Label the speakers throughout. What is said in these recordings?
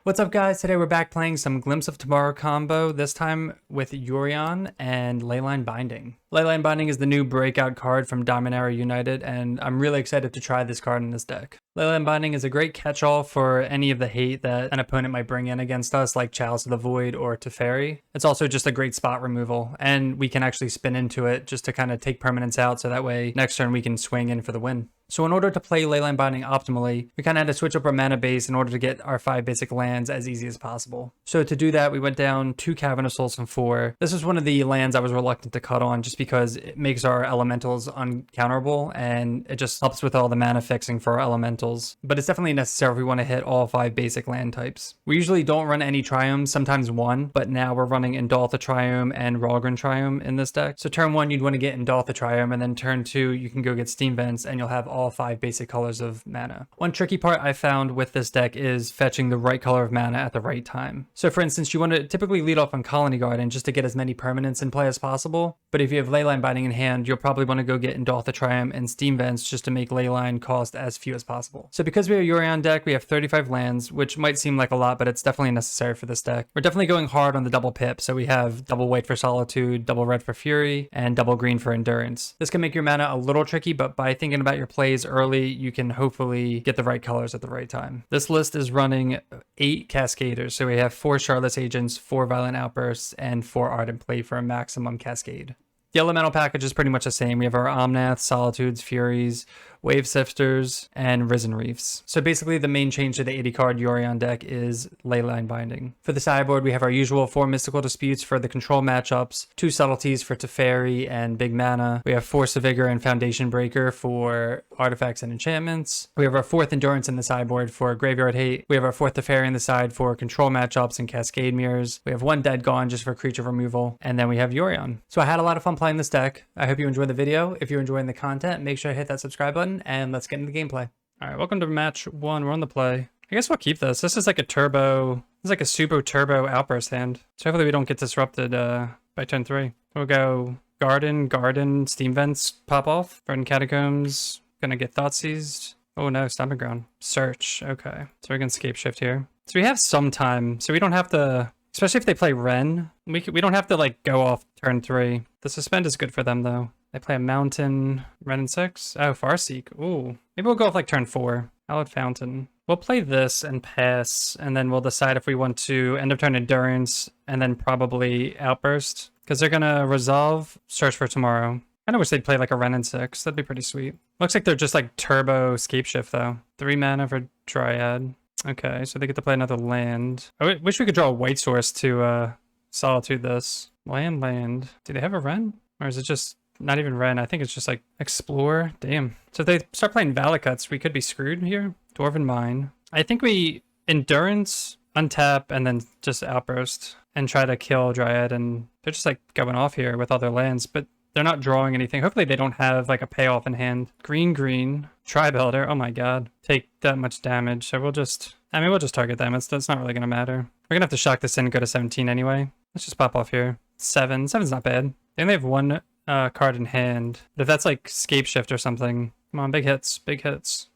Speaker 1: What's up, guys? Today we're back playing some Glimpse of Tomorrow combo, this time with Yorion and Leyline Binding. Leyline Binding is the new breakout card from Dominaria United, and I'm really excited to try this card in this deck. Leyline Binding is a great catch-all for any of the hate that an opponent might bring in against us, like Chalice of the Void or Teferi. It's also just a great spot removal, and we can actually spin into it just to kind of take permanents out, so that way next turn we can swing in for the win. So in order to play Leyline Binding optimally, we kind of had to switch up our mana base in order to get our 5 basic lands as easy as possible. So to do that, we went down 2 Cavern Souls and 4. This was one of the lands I was reluctant to cut on just because it makes our elementals uncounterable and it just helps with all the mana fixing for our elementals. But it's definitely necessary if we want to hit all 5 basic land types. We usually don't run any Triomes, sometimes one, but now we're running Indaltha Triome and Ralgren Triome in this deck. So turn 1, you'd want to get Indaltha Triome, and then turn 2, you can go get Steam Vents and you'll have all 5 basic colors of mana. One tricky part I found with this deck is fetching the right color of mana at the right time. So for instance, you want to typically lead off on Colony Garden just to get as many permanents in play as possible, but if you have Leyline Binding in hand, you'll probably want to go get Indaltha Triome and Steam Vents just to make Leyline cost as few as possible. So because we have a Yorion deck, we have 35 lands, which might seem like a lot, but it's definitely necessary for this deck. We're definitely going hard on the double pip, so we have double white for Solitude, double red for Fury, and double green for Endurance. This can make your mana a little tricky, but by thinking about your plays early, you can hopefully get the right colors at the right time. This list is running 8 Cascaders, so we have 4 Charlotte's Agents, 4 Violent Outbursts, and 4 Ardent Plea for a maximum Cascade. The elemental package is pretty much the same. We have our Omnath, Solitudes, Furies, Wave Sifters, and Risen Reefs. So basically the main change to the 80 card Yorion deck is Leyline Binding. For the sideboard, we have our usual 4 Mystical Disputes for the control matchups, 2 Subtleties for Teferi and Big Mana. We have Force of Vigor and Foundation Breaker for artifacts and enchantments. We have our 4th Endurance in the sideboard for Graveyard Hate. We have our 4th Teferi in the side for control matchups and Cascade Mirrors. We have 1 Dead Gone just for creature removal. And then we have Yorion. So I had a lot of fun playing this deck. I hope you enjoyed the video. If you're enjoying the content, make sure to hit that subscribe button and let's get into the gameplay. All right, welcome to match 1. We're on the play. I guess we'll keep this. This is like a turbo, it's like a super turbo outburst hand. So hopefully we don't get disrupted by turn 3. We'll go Garden, Steam Vents pop off. Verdant Catacombs, gonna get Thought Seized. Oh no, Stomping Ground. Search, okay. So we're gonna Scapeshift here. So we have some time, so we don't have to, especially if they play Ren, we don't have to like go off turn 3. The Suspend is good for them though. They play a Mountain, Ren and 6. Oh, Farseek. Ooh. Maybe we'll go with like turn 4. Hallowed Fountain. We'll play this and pass, and then we'll decide if we want to end of turn Endurance and then probably Outburst. Because they're going to resolve Search for Tomorrow. I kind of wish they'd play like a Ren and 6. That'd be pretty sweet. Looks like they're just like turbo Scapeshift though. 3 mana for Dryad. Okay, so they get to play another land. I wish we could draw a white source to Solitude this. Land. Do they have a Ren? Or is it just not even Ren? I think it's just like Explore. Damn. So if they start playing Valakuts, we could be screwed here. Dwarven Mine. I think we Endurance, untap, and then just Outburst and try to kill Dryad. And they're just like going off here with all their lands, but they're not drawing anything. Hopefully they don't have like a payoff in hand. Green. Tri-Builder. Oh my god. Take that much damage. So we'll just target them. That's not really going to matter. We're going to have to shock this in and go to 17 anyway. Let's just pop off here. 7. 7's not bad. They only have 1 card in hand. But if that's like Scapeshift or something, come on, big hits.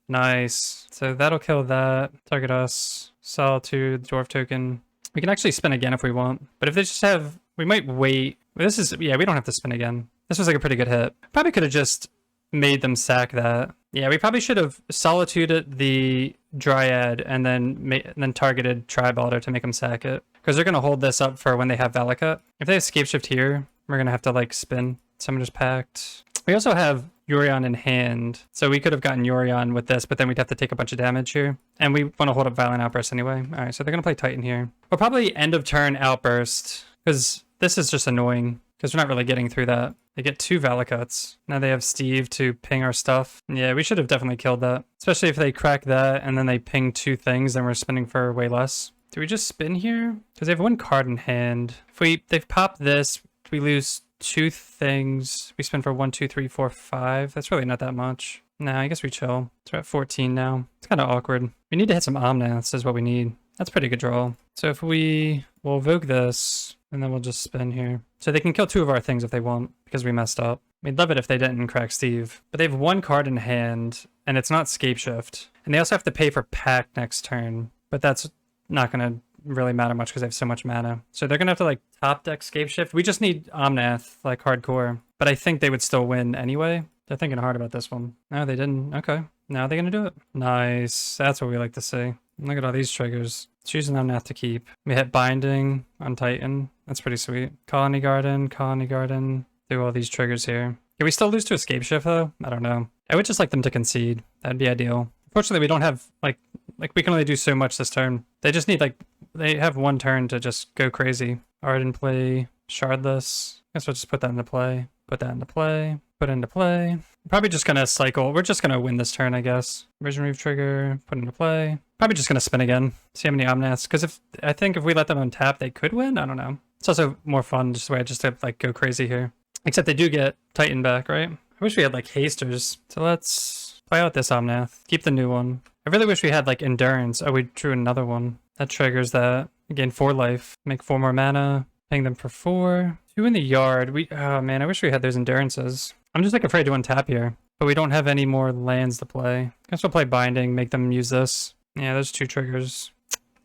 Speaker 1: Nice. So that'll kill that. Target us. Solitude, Dwarf Token. We can actually spin again if we want. But if they just have, we might wait. This is, yeah, we don't have to spin again. This was like a pretty good hit. Probably could have just made them sack that. Yeah, we probably should have Solituded the Dryad and then targeted Tri-Builder to make them sack it. Because they're going to hold this up for when they have Valakut. If they have Scapeshift here, we're going to have to like spin. Summoner's Pact. We also have Yorion in hand, so we could have gotten Yorion with this, but then we'd have to take a bunch of damage here. And we want to hold up Violent Outburst anyway. All right, so they're going to play Titan here. We'll probably end of turn Outburst, because this is just annoying, because we're not really getting through that. They get 2 Valakuts. Now they have Steve to ping our stuff. Yeah, we should have definitely killed that. Especially if they crack that, and then they ping 2 things, then we're spinning for way less. Do we just spin here? Because they have 1 card in hand. If they've popped this, we lose 2 things. We spend for 1, 2, 3, 4, 5. That's really not that much. Nah, I guess we chill. So we're at 14 now. It's kind of awkward. We need to hit some Omnaths is what we need. That's a pretty good draw. So if we'll evoke this, and then we'll just spin here. So they can kill 2 of our things if they want, because we messed up. We'd love it if they didn't crack Steve. But they have 1 card in hand, and it's not Scapeshift. And they also have to pay for Pact next turn. But that's not gonna really matter much because they have so much mana. So they're gonna have to like top deck Scapeshift. We just need Omnath like hardcore, but I think they would still win anyway. They're thinking hard about this one. No, they didn't. Okay, now they're gonna do it. Nice. That's what we like to see. Look at all these triggers. Choosing Omnath to keep. We hit Binding on Titan. That's pretty sweet. Colony Garden, Colony Garden. Do all these triggers here. Can we still lose to a Scapeshift though? I don't know. I would just like them to concede. That'd be ideal. Unfortunately, we don't have like we can only do so much this turn. They just need like they have one turn to just go crazy. Ardent Plea, Shardless. Guess we'll just put that into play. Put that into play. Put into play. Probably just gonna cycle. We're just gonna win this turn, I guess. Vision Reef trigger. Put into play. Probably just gonna spin again. See how many Omnaths. Because I think if we let them untap, they could win. I don't know. It's also more fun just to like go crazy here. Except they do get Titan back, right? I wish we had like hasters. So let's play out this Omnath. Keep the new one. I really wish we had like endurance. Oh, we drew another one. That triggers that. Gain 4 life. Make 4 more mana. Paying them for 4. 2 in the yard. Oh man, I wish we had those endurances. I'm just like afraid to untap here. But we don't have any more lands to play. Guess we'll play Binding, make them use this. Yeah, there's 2 triggers.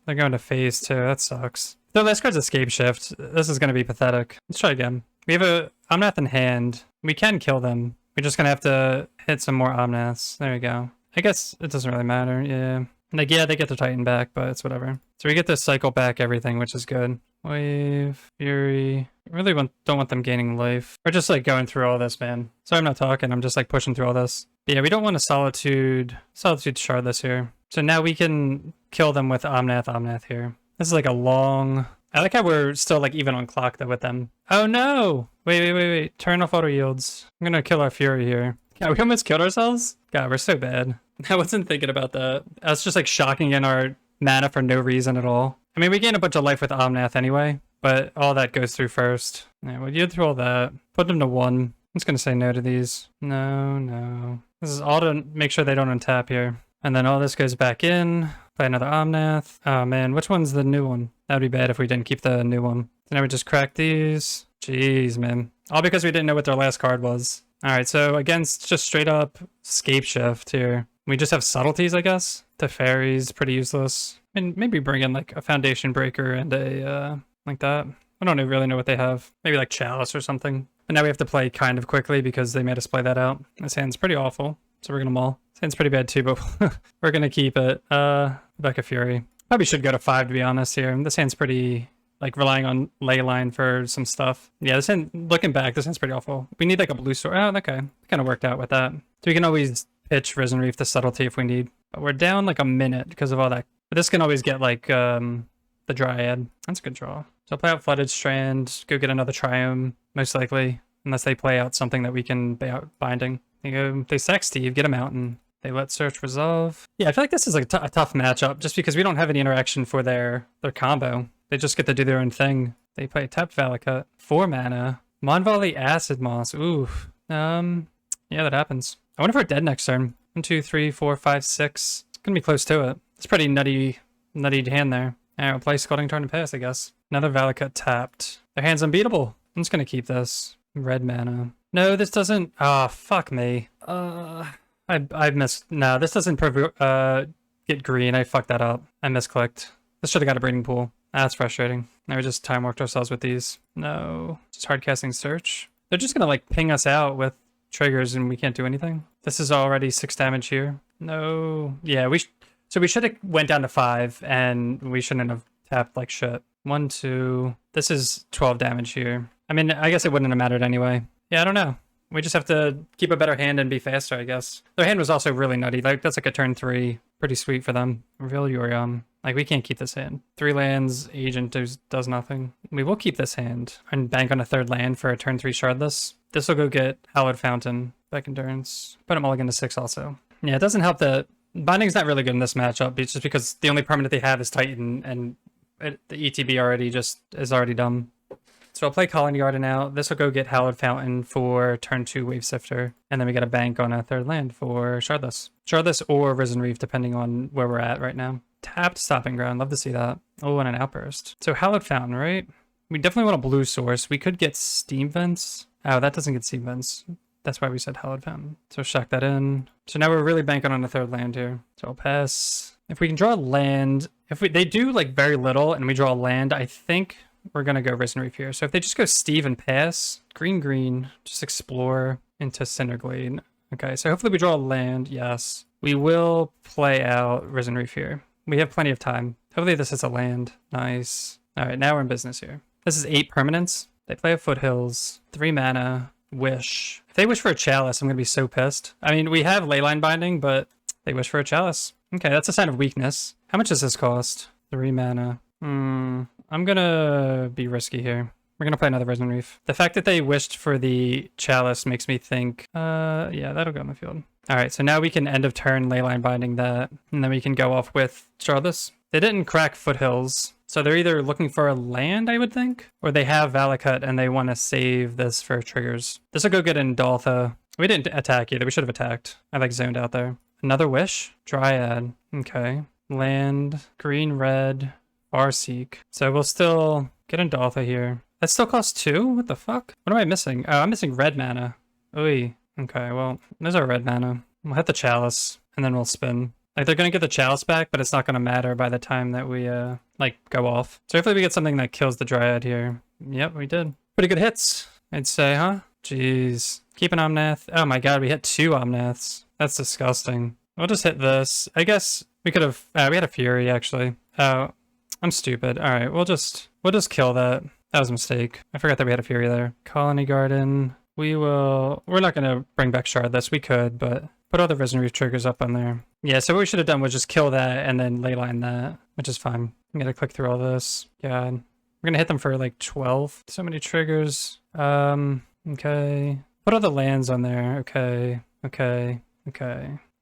Speaker 1: They're going to phase too. That sucks. Though this card's Scapeshift. This is going to be pathetic. Let's try again. We have a Omnath in hand. We can kill them. We're just going to have to hit some more Omnaths. There we go. I guess it doesn't really matter. Yeah. Like, yeah, they get the Titan back, but it's whatever. So we get to cycle back everything, which is good. Wave, Fury. I really don't want them gaining life. We're just like going through all this, man. Sorry I'm not talking. I'm just like pushing through all this. But yeah, we don't want a Solitude Shardless here. So now we can kill them with Omnath here. This is like a long... I like how we're still like even on clock though with them. Oh no! Wait. Turn off auto yields. I'm gonna kill our Fury here. God, we almost killed ourselves? God, we're so bad. I wasn't thinking about that. I was just like shocking in our mana for no reason at all. I mean, we gain a bunch of life with Omnath anyway, but all that goes through first. Yeah, we'll yield through all that. Put them to 1. I'm just gonna say no to these. No. This is all to make sure they don't untap here. And then all this goes back in. Play another Omnath. Oh man, which one's the new one? That'd be bad if we didn't keep the new one. So now we just crack these. Jeez, man. All because we didn't know what their last card was. Alright, so against just straight up Scapeshift here. We just have subtleties, I guess. Teferi's pretty useless. I mean, maybe bring in like a Foundation Breaker and a, like that. I don't really know what they have. Maybe like Chalice or something. But now we have to play kind of quickly because they made us play that out. This hand's pretty awful, so we're gonna maul. This hand's pretty bad too, but we're gonna keep it. Becca Fury. Probably should go to 5 to be honest here. This hand's pretty, like relying on Leyline for some stuff. Yeah, this hand, looking back, this hand's pretty awful. We need like a blue sword. Oh, okay. Kind of worked out with that. So we can always pitch Risen Reef to subtlety if we need. But we're down like a minute because of all that. But this can always get like the Dryad. That's a good draw. So I'll play out Flooded Strand, go get another Triome, most likely. Unless they play out something that we can pay out Binding. They sack Steve, get a Mountain. They let Search resolve. Yeah, I feel like this is like a tough matchup just because we don't have any interaction for their combo. They just get to do their own thing. They play Tap Valakut, 4 mana. Monvolley Acid Moss. Ooh. Yeah, that happens. I wonder if we're dead next turn. 1, 2, 3, 4, 5, 6. It's gonna be close to it. It's pretty nutty hand there. Alright, we'll play Scalding Tarn and pass, I guess. Another Valakut tapped. Their hand's unbeatable. I'm just gonna keep this. Red mana. No, this doesn't. Ah, fuck me. I missed. No, this doesn't get green. I fucked that up. I misclicked. This should have got a breeding pool. That's frustrating. Now we just time worked ourselves with these. No. Just hard casting Search. They're just gonna like ping us out with triggers and we can't do anything. This is already 6 damage here. No. Yeah, so we should have went down to 5 and we shouldn't have tapped like shit. 1, 2. This is 12 damage here. I mean, I guess it wouldn't have mattered anyway. Yeah, I don't know. We just have to keep a better hand and be faster, I guess. Their hand was also really nutty. Like, that's like a turn 3. Pretty sweet for them. Reveal Yorion. Like, we can't keep this hand. 3 lands, Agent does nothing. We will keep this hand and bank on a 3rd land for a turn 3 Shardless. This will go get Hallowed Fountain. Back Endurance. Put it mulligan to 6 also. Yeah, it doesn't help that Binding's not really good in this matchup. It's just because the only permanent they have is Titan, and the ETB is already dumb. So I'll play Colony Garden out. This will go get Hallowed Fountain for turn 2 Wave Sifter. And then we get a bank on a 3rd land for Shardless. Shardless or Risen Reef, depending on where we're at right now. Tapped Stopping Ground. Love to see that. Oh, and an Outburst. So Hallowed Fountain, right? We definitely want a blue source. We could get Steam Vents. Oh, that doesn't get Steam Vents. That's why we said Hallowed Fountain. So shock that in. So now we're really banking on a third land here. So I'll pass. If we can draw a land, they do like very little and we draw a land, I think we're gonna go Risen Reef here. So if they just go Steve and pass, green, just explore into Cinderglade. Okay, so hopefully we draw a land, yes. We will play out Risen Reef here. We have plenty of time. Hopefully this is a land. Nice. All right, now we're in business here. This is 8 permanents. They play a Foothills, 3 mana, wish. If they wish for a Chalice, I'm gonna be so pissed. I mean, we have Leyline Binding, but they wish for a Chalice. Okay, that's a sign of weakness. How much does this cost? 3 mana. I'm gonna be risky here. We're gonna play another Risen Reef. The fact that they wished for the Chalice makes me think, yeah, that'll go in the field. All right, so now we can end of turn Leyline Binding that, and then we can go off with Chalice. They didn't crack Foothills, so they're either looking for a land, I would think, or they have Valakut and they want to save this for triggers. This will go get in Daltha. We didn't attack either. We should have attacked. I like zoned out there. Another wish? Dryad. Okay. Land, green, red, Farseek. So we'll still get in Daltha here. That still costs 2? What the fuck? What am I missing? Oh, I'm missing red mana. Oy. Okay, well, there's our red mana. We'll hit the Chalice, and then we'll spin. Like, they're gonna get the Chalice back, but it's not gonna matter by the time that we, like, go off. So hopefully we get something that kills the Dryad here. Yep, we did. Pretty good hits, I'd say, huh? Jeez. Keep an Omnath. Oh my god, we hit 2 Omnaths. That's disgusting. We'll just hit this. I guess we could have... we had a Fury, actually. Oh, I'm stupid. Alright, we'll just kill that. That was a mistake. I forgot that we had a Fury there. Colony Garden. We're not gonna bring back Shardless. We could, but put all the Risen Reef triggers up on there. Yeah, so what we should have done was just kill that and then leyline that, which is fine. I'm gonna click through all this. God. We're gonna hit them for like 12. So many triggers. Okay. Put all the lands on there. Okay. And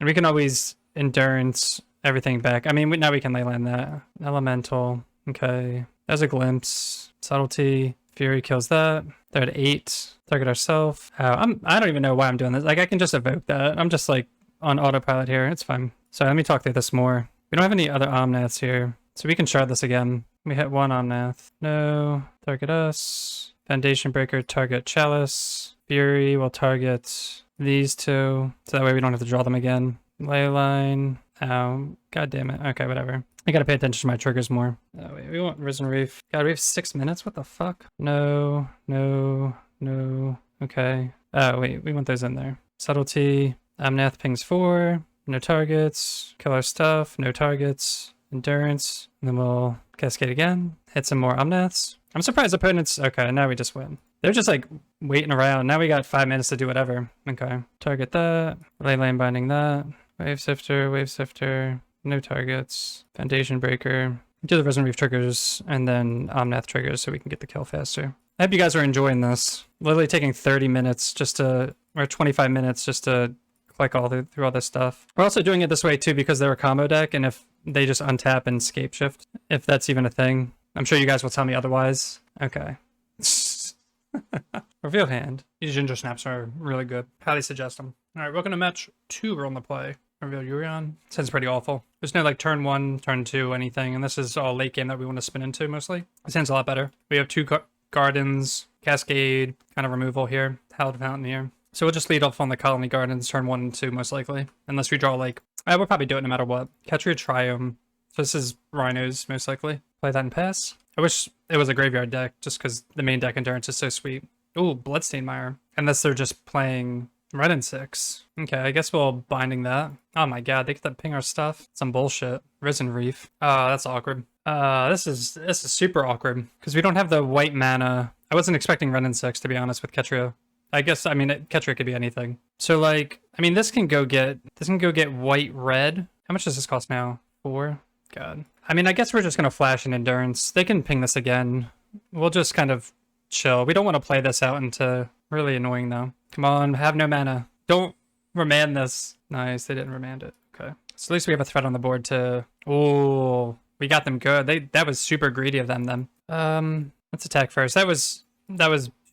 Speaker 1: we can always endurance everything back. I mean, now we can leyline that. Elemental. Okay. There's a glimpse. Subtlety. Fury kills that. They're at 8. Target ourselves. I don't even know why I'm doing this. Like, I can just evoke that. I'm just like on autopilot here. It's fine. So let me talk through this more. We don't have any other Omnaths here, so we can shard this again. We hit 1 Omnath. No. Target us. Foundation Breaker, target Chalice. Fury will target these 2, so that way we don't have to draw them again. Leyline. Oh, god damn it. Okay, whatever. I gotta pay attention to my triggers more. Oh, wait, we want Risen Reef. God, we have 6 minutes? What the fuck? No. Okay. Oh, wait, we want those in there. Subtlety. Omnath pings 4. No targets. Kill our stuff. No targets. Endurance. And then we'll Cascade again. Hit some more Omnaths. I'm surprised opponents... Okay, now we just win. They're just like waiting around. Now we got 5 minutes to do whatever. Okay. Target that. Leyline Binding that. Wave Sifter. No targets. Foundation Breaker. Do the Risen Reef triggers and then Omnath triggers so we can get the kill faster. I hope you guys are enjoying this. Literally taking 30 minutes or 25 minutes just to click through all this stuff. We're also doing it this way too because they're a combo deck, and if they just untap and Scapeshift, if that's even a thing. I'm sure you guys will tell me otherwise. Okay. Reveal hand. These ginger snaps are really good. Highly suggest them. All right, welcome to match 2. We're on the play. Reveal Yorion. Sounds pretty awful. There's no like turn 1, turn 2, anything, and this is all late game that we want to spin into mostly. It sounds a lot better. We have 2 gardens, Cascade, kind of removal here, Hallowed Fountain here. So we'll just lead off on the Colony Gardens, turn 1 and 2 most likely, unless we draw like... we'll probably do it no matter what. Catcher Triome. So this is Rhinos most likely. Play that and pass. I wish it was a graveyard deck just because the main deck endurance is so sweet. Ooh, Bloodstained Mire. Unless they're just playing red and 6. Okay, I guess we'll binding that. Oh my god, they get to ping our stuff. Some bullshit. Risen Reef. Oh, that's awkward. This is super awkward because we don't have the white mana. I wasn't expecting red and 6 to be honest with Ketria. I guess, I mean, Ketria could be anything. So like, I mean, this can go get white red. How much does this cost now? 4? God. I mean, I guess we're just gonna flash an endurance. They can ping this again. We'll just kind of chill. We don't want to play this out into really annoying though. Come on, have no mana. Don't remand this. Nice, they didn't remand it. Okay. So at least we have a threat on the board to... Oh, we got them good. That was super greedy of them then. Let's attack first. That was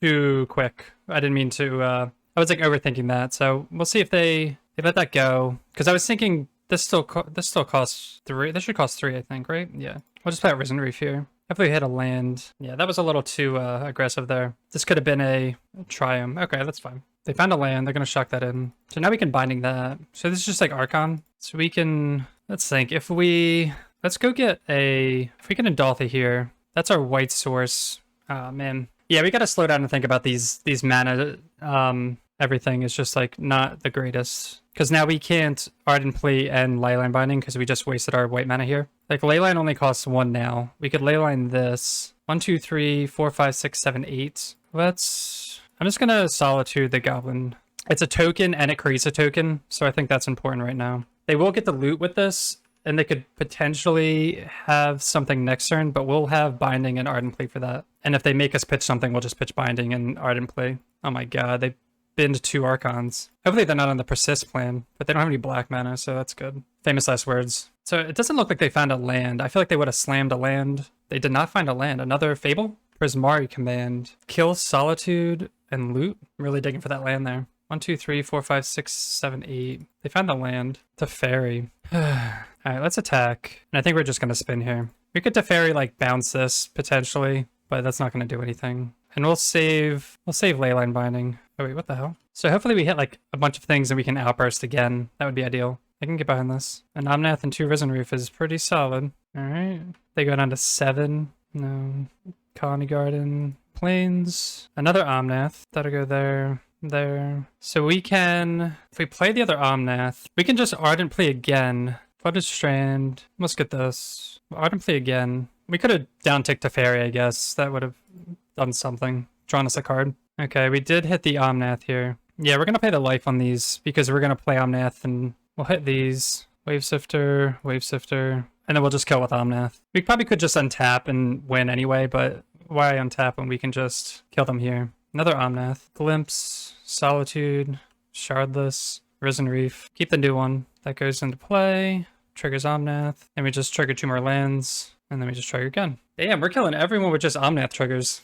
Speaker 1: too quick. I didn't mean to... I was like overthinking that. So we'll see if they let that go. Because I was thinking this still costs 3. This should cost 3, I think, right? Yeah. We'll just play a Risen Reef here. Hopefully we hit a land. Yeah, that was a little too aggressive there. This could have been a Triumph. Okay, that's fine. They found a land. They're going to shock that in. So now we can binding that. So this is just like Archon. So we can, let's think. Let's go get if we get a Daltha here, that's our white source. Oh, man. Yeah, we got to slow down and think about these mana. Everything is just like not the greatest. Because now we can't Ardent Plea and Leyline Binding because we just wasted our white mana here. Like Leyline only costs 1 now. We could Leyline this. 1, 2, 3, 4, 5, 6, 7, 8. I'm just gonna Solitude the Goblin. It's a token and it creates a token, so I think that's important right now. They will get the loot with this, and they could potentially have something next turn, but we'll have Binding and Ardent Plea for that. And if they make us pitch something, we'll just pitch Binding and Ardent Plea. Oh my god, they binned 2 Archons. Hopefully they're not on the Persist plan, but they don't have any black mana, so that's good. Famous last words. So it doesn't look like they found a land. I feel like they would have slammed a land. They did not find a land. Another Fable? Prismari command. Kill Solitude and loot. I'm really digging for that land there. 1, 2, 3, 4, 5, 6, 7, 8. They found the land. Teferi. Alright, let's attack. And I think we're just going to spin here. We could Teferi, like, bounce this, potentially, but that's not going to do anything. And we'll save Leyline Binding. Oh wait, what the hell? So hopefully we hit like a bunch of things and we can outburst again. That would be ideal. I can get behind this. An Omnath and 2 Risen Reef is pretty solid. Alright. They go down to 7. No. Colony Garden. Plains. Another Omnath. That'll go there. There. So we can, if we play the other Omnath, we can just Ardent Plea again. Flooded Strand. Let's get this. Ardent Plea again. We could have down-ticked Teferi, I guess. That would have done something. Drawn us a card. Okay, we did hit the Omnath here. Yeah, we're going to play the life on these because we're going to play Omnath and we'll hit these. Wave Sifter, and then we'll just kill with Omnath. We probably could just untap and win anyway, but why untap when we can just kill them here? Another Omnath. Glimpse, Solitude, Shardless, Risen Reef. Keep the new one. That goes into play. Triggers Omnath. And we just trigger 2 more lands. And then we just trigger again. Damn, we're killing everyone with just Omnath triggers.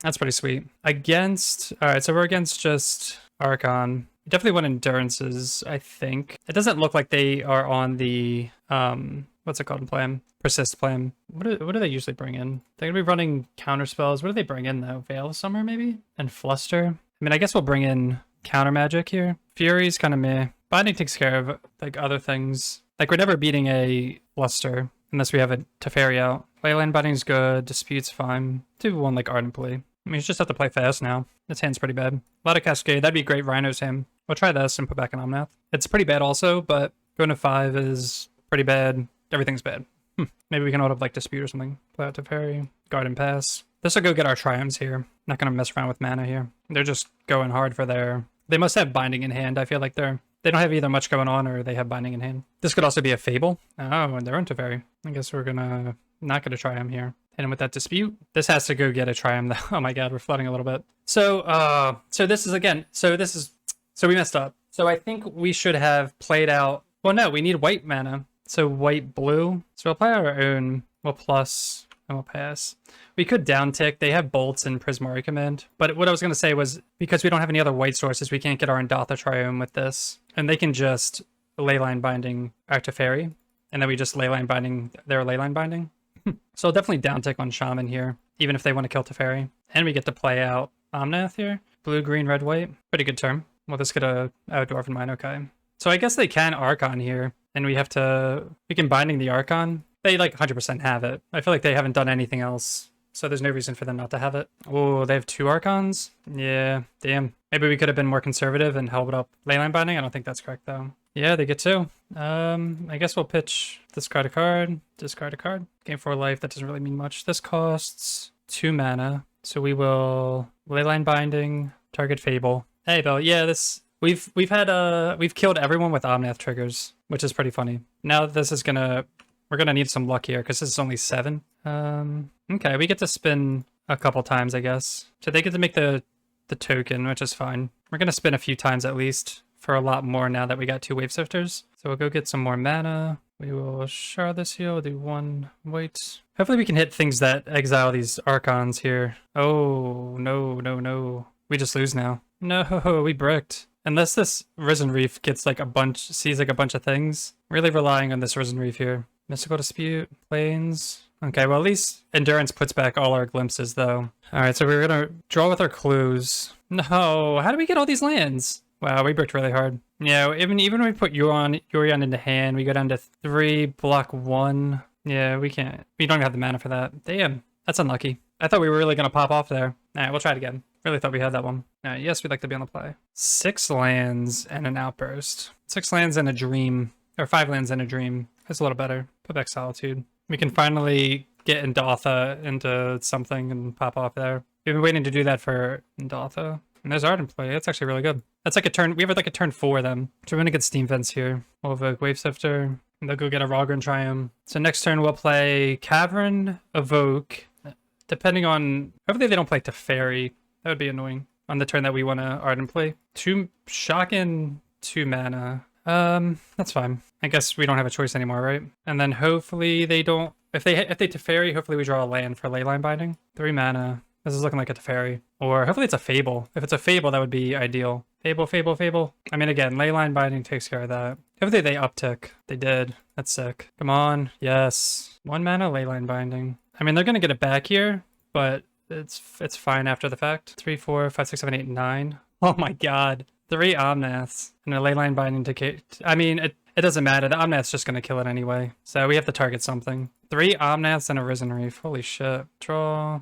Speaker 1: That's pretty sweet. Alright, so we're against just Archon. We definitely want Endurances, I think. It doesn't look like they are on the, what's it called in plan? Persist plan. What do they usually bring in? They're gonna be running counter spells. What do they bring in though? Veil of Summer maybe? And Fluster? I mean, I guess we'll bring in counter magic here. Fury's kind of meh. Binding takes care of like other things. Like we're never beating a Fluster unless we have a Teferi out. Leyline Binding's good. Dispute's fine. Do one like Ardent Plea. I mean, you just have to play fast now. This hand's pretty bad. A lot of Cascade. That'd be a great Rhino's hand. We'll try this and put back an Omnath. It's pretty bad also, but going to 5 is pretty bad. Everything's bad. Maybe we can auto like Dispute or something. Play out Teferi. Garden Pass. This will go get our triumphs here. Not going to mess around with mana here. They're just going hard for their... They must have Binding in hand. I feel like they don't have either much going on or they have Binding in hand. This could also be a Fable. Oh, and they're on Teferi. I guess we're not gonna try him here. Hit him with that Dispute. This has to go get a Triumph though. Oh my god, we're flooding a little bit. So we messed up. So I think we should have played out... Well, no, we need white mana. So white, blue. So we'll play our own. We'll plus, and we'll pass. We could down tick. They have bolts and Prismari command. But what I was going to say was, because we don't have any other white sources, we can't get our Endatha Triome with this. And they can just Leyline Binding our Teferi. And then we just Leyline Binding their Leyline Binding. So I'll definitely down tick on Shaman here, even if they want to kill Teferi. And we get to play out Omnath here. Blue, green, red, white. Pretty good turn. We'll just get a Dwarven Mine, okay. So I guess they can Archon here. And we can Binding the Archon. They like 100% have it. I feel like they haven't done anything else. So there's no reason for them not to have it. Oh, they have 2 Archons? Yeah, damn. Maybe we could have been more conservative and held up Leyline Binding. I don't think that's correct though. Yeah, they get 2. I guess we'll pitch, discard a card, discard a card. Game 4 life, that doesn't really mean much. This costs 2 mana. So we will Leyline Binding, target Fable. Hey Bill, yeah, we've killed everyone with Omnath triggers, which is pretty funny. Now this is we're gonna need some luck here because this is only 7. Okay, we get to spin a couple times, I guess. So they get to make the token, which is fine. We're gonna spin a few times at least for a lot more now that we got 2 Wave Sifters. So we'll go get some more mana. We will shard this here. We'll do 1 white. Hopefully we can hit things that exile these Archons here. Oh, no. We just lose now. No, we bricked. Unless this Risen Reef gets like sees like a bunch of things. Really relying on this Risen Reef here. Mystical Dispute, Plains. Okay, well at least Endurance puts back all our glimpses though. Alright, so we're gonna draw with our clues. No, how do we get all these lands? Wow, we bricked really hard. Yeah, even when we put Yorion into hand, we go down to 3, block 1. Yeah, we can't. We don't have the mana for that. Damn, that's unlucky. I thought we were really going to pop off there. All right, we'll try it again. Really thought we had that one. All right, yes, we'd like to be on the play. 6 lands and an outburst. 6 lands and a dream. Or 5 lands and a dream. That's a little better. Put back Solitude. We can finally get Indotha into something and pop off there. We've been waiting to do that for Indotha. And there's Ardent Plea. That's actually really good. That's like a turn. We have like a turn 4 then. So we're going to get Steam Vents here. We'll evoke Wave Sifter. And they'll go get a Raveler and Triumph. So next turn we'll play Cavern, Evoke. Depending on... Hopefully they don't play Teferi. That would be annoying. On the turn that we want to Ardent Plea. 2 Shockin', 2 mana. That's fine. I guess we don't have a choice anymore, right? And then hopefully they don't... If they Teferi, hopefully we draw a land for Leyline Binding. 3 mana. This is looking like a Teferi. Or hopefully it's a Fable. If it's a Fable, that would be ideal. Fable, Fable, Fable. I mean, again, Leyline Binding takes care of that. Hopefully they uptick. They did. That's sick. Come on. Yes. 1 mana Leyline Binding. I mean, they're going to get it back here, but it's fine after the fact. 3, 4, 5, 6, 7, 8, 9. Oh my god. 3 Omnaths and a Leyline Binding to... I mean, it doesn't matter. The Omnath's just going to kill it anyway. So we have to target something. 3 Omnaths and a Risen Reef. Holy shit. Draw,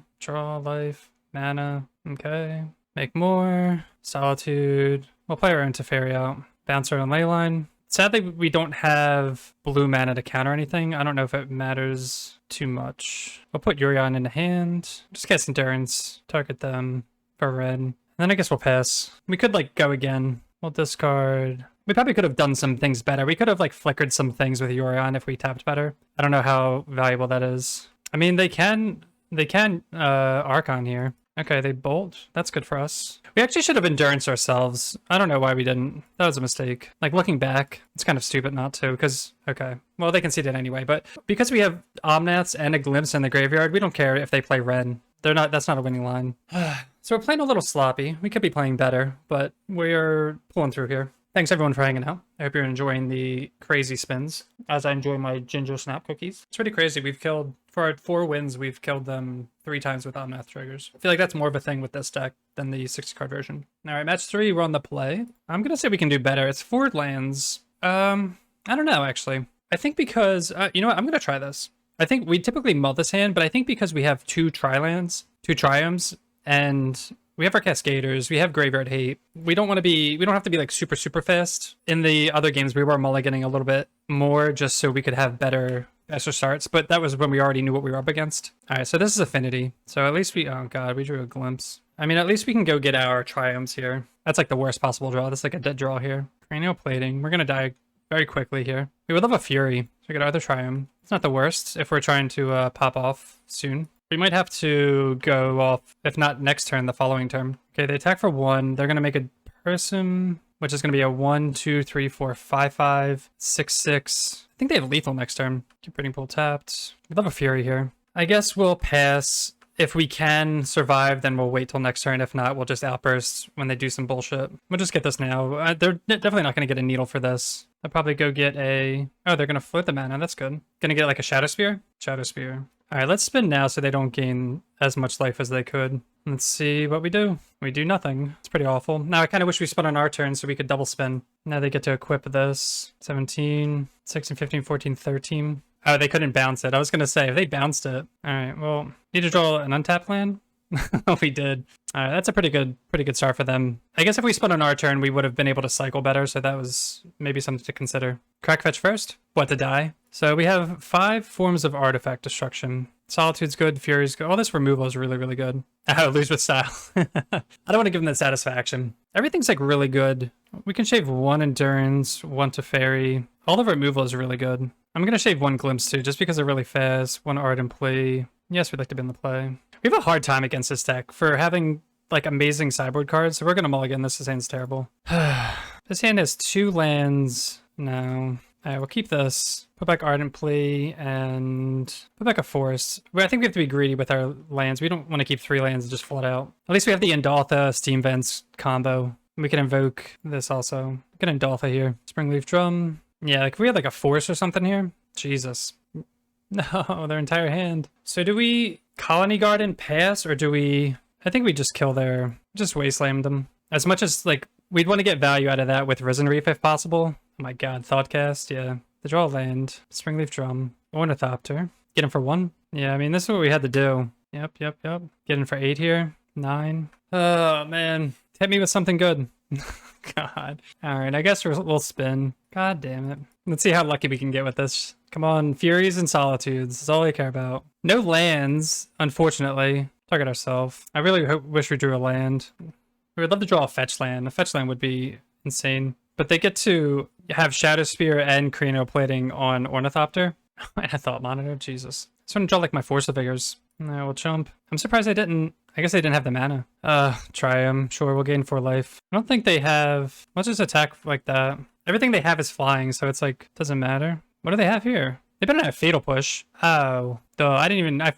Speaker 1: life, mana. Okay. Make more. Solitude. We'll play our own Teferi out. Bounce our own Leyline. Sadly, we don't have blue mana to counter anything. I don't know if it matters too much. We'll put Yorion in the hand. Just cast Endurance. Target them for red. And then I guess we'll pass. We could, like, go again. We'll discard... We probably could have done some things better. We could have, like, flickered some things with Yorion if we tapped better. I don't know how valuable that is. I mean, they can Archon here. Okay, they bolt. That's good for us. We actually should have Endurance ourselves. I don't know why we didn't. That was a mistake. Like, looking back, it's kind of stupid not to, because, okay. Well, they conceded anyway, but because we have Omnaths and a Glimpse in the graveyard, we don't care if they play Ren. That's not a winning line. So we're playing a little sloppy. We could be playing better, but we're pulling through here. Thanks everyone for hanging out. I hope you're enjoying the crazy spins as I enjoy my ginger snap cookies. It's pretty crazy. We've killed, for our 4 wins, we've killed them 3 times with Omnath triggers. I feel like that's more of a thing with this deck than the 60 card version. All right, match 3, we're on the play. I'm going to say we can do better. It's 4 lands. I don't know, actually. I think because, you know what, I'm going to try this. I think we typically mull this hand, but I think because we have 2 tri-lands, 2 triumphs, and we have our Cascaders, we have Graveyard Hate. We don't have to be like super fast. In the other games, we were mulliganing a little bit more just so we could have better starts, but that was when we already knew what we were up against. All right, so this is Affinity. So at least oh god, we drew a Glimpse. I mean, at least we can go get our Triumphs here. That's like the worst possible draw. That's like a dead draw here. Cranial Plating. We're going to die very quickly here. We would love a Fury. So we get either Triumph. It's not the worst if we're trying to pop off soon. We might have to go off, if not next turn, the following turn. Okay, they attack for 1. They're going to make a person, which is going to be a 1, 2, 3, 4, 5, 5, 6, 6. I think they have lethal next turn. Keep Breeding Pool tapped. We love a Fury here. I guess we'll pass. If we can survive, then we'll wait till next turn. If not, we'll just outburst when they do some bullshit. We'll just get this now. They're definitely not going to get a needle for this. They'll probably go get a... Oh, they're going to float the mana. That's good. Going to get like a Shadow Spear? Shadow Spear. All right, let's spin now so they don't gain as much life as they could. Let's see what we do. We do nothing. It's pretty awful. Now, I kind of wish we spun on our turn so we could double spin. Now they get to equip this. 17, 16, 15, 14, 13. Oh, they couldn't bounce it. I was going to say, if they bounced it. All right, well, need to draw an untapped land? We did. All right, that's a pretty good start for them. I guess if we spun on our turn, we would have been able to cycle better, so that was maybe something to consider. Crack Fetch first? What, to die? So we have 5 forms of artifact destruction. Solitude's good, Fury's good. All this removal is really good. Lose with style. I don't want to give them that satisfaction. Everything's like really good. We can shave 1 Endurance, 1 Teferi. All the removal is really good. I'm going to shave 1 Glimpse too, just because they're really fast. 1 Ardent Plea. Yes, we'd like to be in the play. We have a hard time against this deck for having like amazing sideboard cards, so we're going to mulligan this. This hand's terrible. This hand has 2 lands. No. All right, we'll keep this. Put back Ardent Plea and put back a Forest. But I think we have to be greedy with our lands. We don't want to keep 3 lands and just flood out. At least we have the Indotha Steam Vents combo. We can invoke this also. Get Indotha here. Springleaf Drum. Yeah, like we had like a Force or something here. Jesus. No, their entire hand. So do we Colony Garden pass or do we... I think we just kill their, just wasteland them. As much as, like, we'd want to get value out of that with Risen Reef if possible. Oh my god, Thoughtcast, yeah. The draw land, Springleaf Drum, Ornithopter. Get him for 1. Yeah, I mean, this is what we had to do. Yep. Get in for 8 here. 9. Oh, man. Hit me with something good. God. Alright, I guess we'll spin. God damn it. Let's see how lucky we can get with this. Come on, Furies and Solitudes. That's all I care about. No lands, unfortunately. Target ourselves. I really wish we drew a land. We would love to draw a fetch land. A fetch land would be insane. But they get to have Shadow Spear and Cranial-Plating on Ornithopter. And I thought Monitor, Jesus. I just want to draw like my Force of Vigors. No, we'll chump. I'm surprised I didn't. I guess they didn't have the mana. Try them. Sure, we'll gain 4 life. I don't think they have. Let's just attack like that. Everything they have is flying, so it's like, doesn't matter. What do they have here? They better not have Fatal Push. Oh, duh, I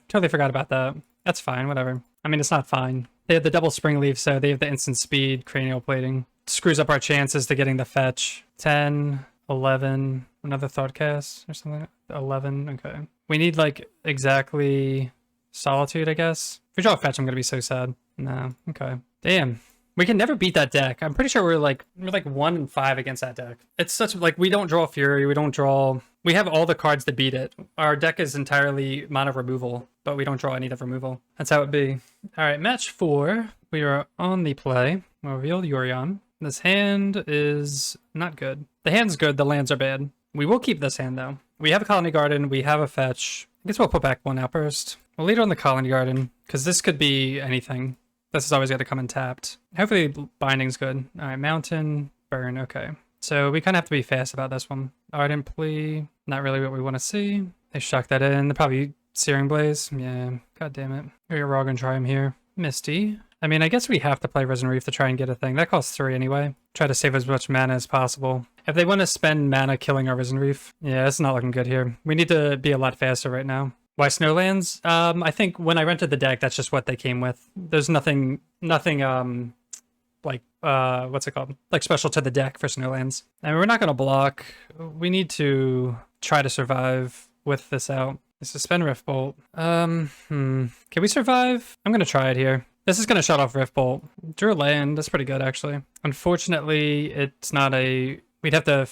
Speaker 1: totally forgot about that. That's fine, whatever. I mean, it's not fine. They have the double Spring Leaf, so they have the instant speed, Cranial Plating. Screws up our chances to getting the fetch. 10, 11, another Thoughtcast or something. 11, okay. We need like exactly Solitude, I guess. If we draw a fetch, I'm gonna be so sad. No, okay. Damn. We can never beat that deck. I'm pretty sure we're like 1 and 5 against that deck. It's such like we don't draw Fury, we don't draw. We have all the cards to beat it. Our deck is entirely mana removal, but we don't draw any of removal. That's how it be. All right, match 4. We are on the play. We'll reveal Yorion. This hand is not good. The hand's good, the lands are bad. We will keep this hand though. We have a Colony Garden, we have a fetch. I guess we'll put back 1 Outburst. We'll lead on the Colony Garden, because this could be anything. This is always got to come in tapped. Hopefully Binding's good. All right, Mountain, Burn, okay. So we kind of have to be fast about this one. Ardent Plea, not really what we want to see. They shock that in. They're probably Searing Blaze. Yeah, god damn it. We're all going to try him here. Misty. I mean, I guess we have to play Risen Reef to try and get a thing. That costs 3 anyway. Try to save as much mana as possible. If they want to spend mana killing our Risen Reef, yeah, it's not looking good here. We need to be a lot faster right now. Why Snowlands? I think when I rented the deck, that's just what they came with. There's nothing, like, what's it called? Like special to the deck for Snowlands. And we're not going to block. We need to try to survive with this out. Suspend Rift Bolt. Can we survive? I'm going to try it here. This is going to shut off Rift Bolt. Drew a land. That's pretty good, actually. Unfortunately, it's not a... We'd have to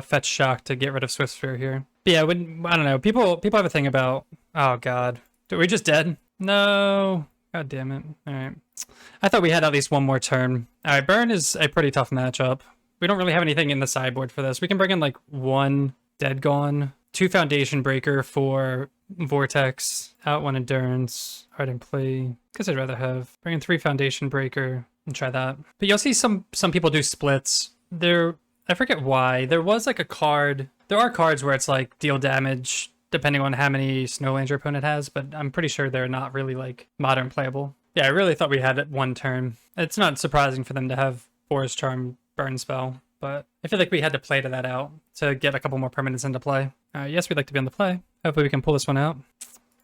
Speaker 1: fetch Shock to get rid of Swift Sphere here. But yeah, I don't know. People have a thing about... Oh, God. Are we just dead? No. God damn it. All right. I thought we had at least 1 more turn. All right, Burn is a pretty tough matchup. We don't really have anything in the sideboard for this. We can bring in like 1 Dead Gone, 2 Foundation Breaker for Vortex, out 1 Endurance, Ardent Plea. Guess I'd rather have bring in 3 Foundation Breaker and try that. But you'll see some people do splits. I forget why. There was like a card. There are cards where it's like deal damage depending on how many Snowlands your opponent has, but I'm pretty sure they're not really like modern playable. Yeah, I really thought we had it 1 turn. It's not surprising for them to have Forest Charm Burn spell, but I feel like we had to play to that out to get a couple more permanents into play. Yes, we'd like to be on the play. Hopefully we can pull this one out.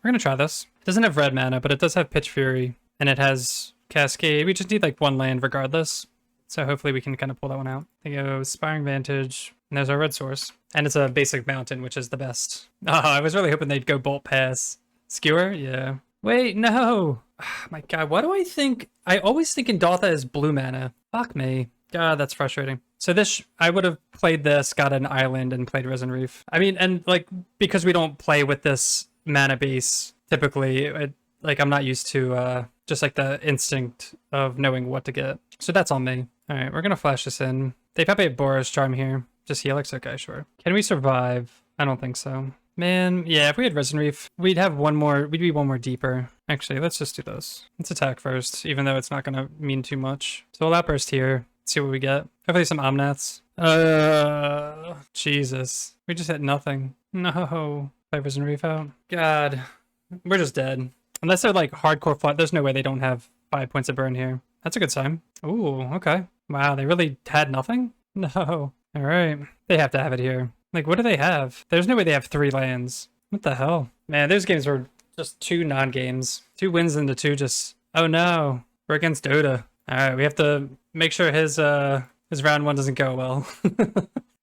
Speaker 1: We're gonna try this. It doesn't have red mana, but it does have Pitch Fury, and it has Cascade. We just need like 1 land regardless. So hopefully we can kind of pull that one out. They go Spiring Vantage, and there's our red source. And it's a basic mountain, which is the best. Oh, I was really hoping they'd go Bolt Pass. Skewer? Yeah. Wait, no! Oh, my god, why do I think... I always think Indotha is blue mana. Fuck me. God, that's frustrating. So this, I would have played this, got an island, and played Risen Reef. I mean, and like, because we don't play with this mana base, typically, like, I'm not used to just like the instinct of knowing what to get. So that's on me. All right, we're gonna flash this in. They probably have Boros Charm here. Just Helix? Okay, sure. Can we survive? I don't think so. Man, yeah, if we had Risen Reef, we'd have 1 more, we'd be 1 more deeper. Actually, let's just do this. Let's attack first, even though it's not gonna mean too much. So we'll outburst here, see what we get. Hopefully some Omnaths. Jesus. We just hit nothing. No. Play Risen Reef out. God. We're just dead. Unless they're like hardcore flat, there's no way they don't have 5 points of burn here. That's a good sign. Ooh, okay. Wow, they really had nothing? No. All right. They have to have it here. Like, what do they have? There's no way they have 3 lands. What the hell? Man, those games were just 2 non-games. 2 wins into 2 just... Oh no. We're against Dota. All right, we have to make sure his round 1 doesn't go well.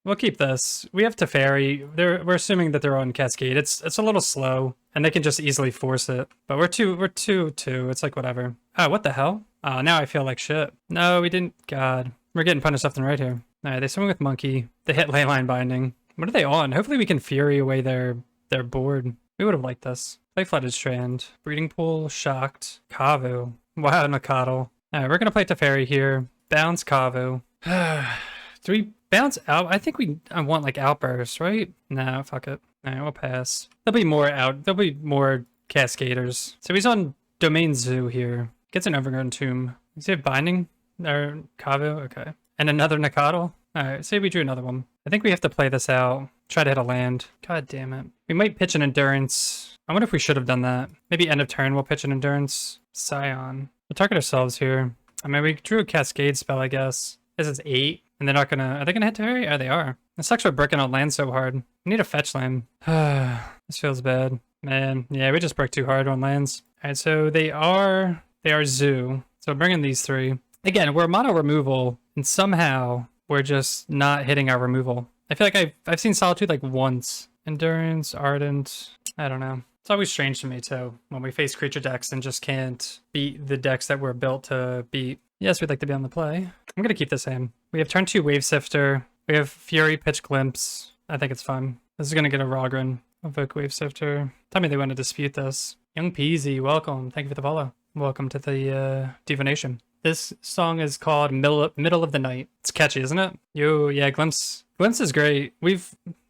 Speaker 1: We'll keep this. We have Teferi. We're assuming that they're on Cascade. It's a little slow, and they can just easily force it. But we're 2-2. It's like whatever. Oh, what the hell? Oh, now I feel like shit. No, we didn't. God. We're getting punished left and right here. Alright, they swing with Monkey. They hit Leyline Binding. What are they on? Hopefully we can Fury away their board. We would have liked this. Play Flooded Strand. Breeding Pool. Shocked. Kavu. Wow, Nakatl. Alright, we're gonna play Teferi here. Bounce Kavu. Do we bounce out? I think I want like Outburst, right? No, fuck it. Alright, we'll pass. There'll be more Cascaders. So he's on Domain Zoo here. Gets an Overgrown Tomb. Does he have Binding? Or Kavu? Okay. And another Nakatl? Alright, say we drew another one. I think we have to play this out. Try to hit a land. God damn it. We might pitch an Endurance. I wonder if we should have done that. Maybe end of turn we'll pitch an Endurance. Scion. We'll target ourselves here. I mean, we drew a Cascade spell, I guess. This is 8. And they're not gonna... Are they gonna hit Teferi? Oh, they are. It sucks we're bricking out land so hard. We need a fetch land. This feels bad. Man, yeah, we just bricked too hard on lands. Alright, so they are Zoo. So bring in these 3. Again, we're mono removal, and somehow we're just not hitting our removal. I feel like I've seen Solitude like once. Endurance, Ardent, I don't know. It's always strange to me too, when we face creature decks and just can't beat the decks that we're built to beat. Yes, we'd like to be on the play. I'm gonna keep this aim. We have turn 2 Wave Sifter. We have Fury, Pitch Glimpse. I think it's fun. This is gonna get a Rogren. Evoke Wave Sifter. Tell me they want to dispute this. Young Peasy, welcome. Thank you for the follow. Welcome to the DeVo Nation. This song is called Middle of the Night. It's catchy, isn't it? Yo, yeah, Glimpse. Glimpse is great. We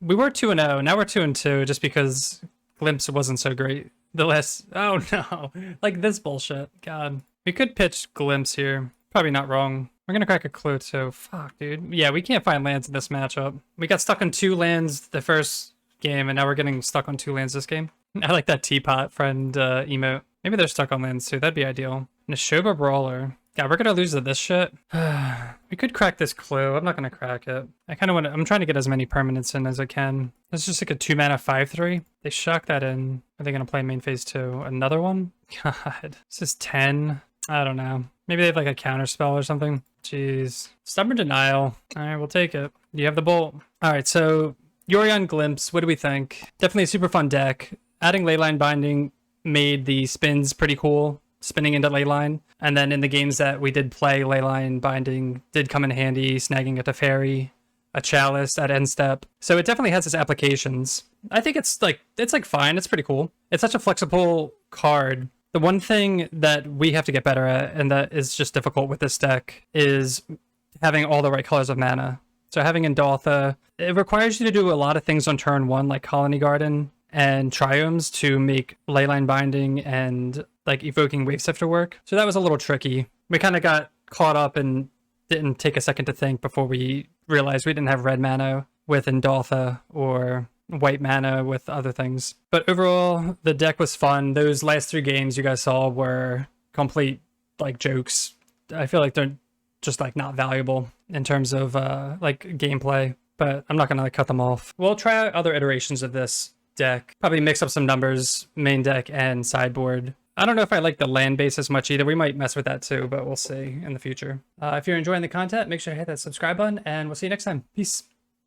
Speaker 1: were 2-0. Now we're 2-2 just because Glimpse wasn't so great. The last... Oh, no. Like this bullshit. God. We could pitch Glimpse here. Probably not wrong. We're going to crack a clue, too. Fuck, dude. Yeah, we can't find lands in this matchup. We got stuck on 2 lands the first game, and now we're getting stuck on 2 lands this game. I like that teapot friend emote. Maybe they're stuck on lands, too. That'd be ideal. Neshoba Brawler. God, we're gonna lose to this shit. We could crack this clue. I'm not gonna crack it. I kind of want to... I'm trying to get as many permanents in as I can. This is just like a 2-mana 5/3. They shock that in. Are they gonna play main phase 2? Another one? God. This is 10. I don't know. Maybe they have like a counter spell or something. Jeez. Stubborn Denial. Alright, we'll take it. You have the bolt. Alright, so Yorion Glimpse. What do we think? Definitely a super fun deck. Adding Leyline Binding made the spins pretty cool. Spinning into Leyline. And then in the games that we did play, Leyline Binding did come in handy, snagging a Teferi, a Chalice at end step. So it definitely has its applications. I think it's like fine. It's pretty cool. It's such a flexible card. The one thing that we have to get better at, and that is just difficult with this deck, is having all the right colors of mana. So having Endaltha, it requires you to do a lot of things on turn 1, like Colony Garden and Triomes, to make Leyline Binding and like evoking Wave Sifter work. So that was a little tricky. We kind of got caught up and didn't take a second to think before we realized we didn't have red mana with Endaltha or white mana with other things. But overall, the deck was fun. Those last 3 games you guys saw were complete like jokes. I feel like they're just like not valuable in terms of like gameplay, but I'm not gonna like cut them off. We'll try out other iterations of this deck. Probably mix up some numbers, main deck and sideboard. I don't know if I like the land base as much either. We might mess with that too, but we'll see in the future. If you're enjoying the content, make sure to hit that subscribe button, and we'll see you next time. Peace.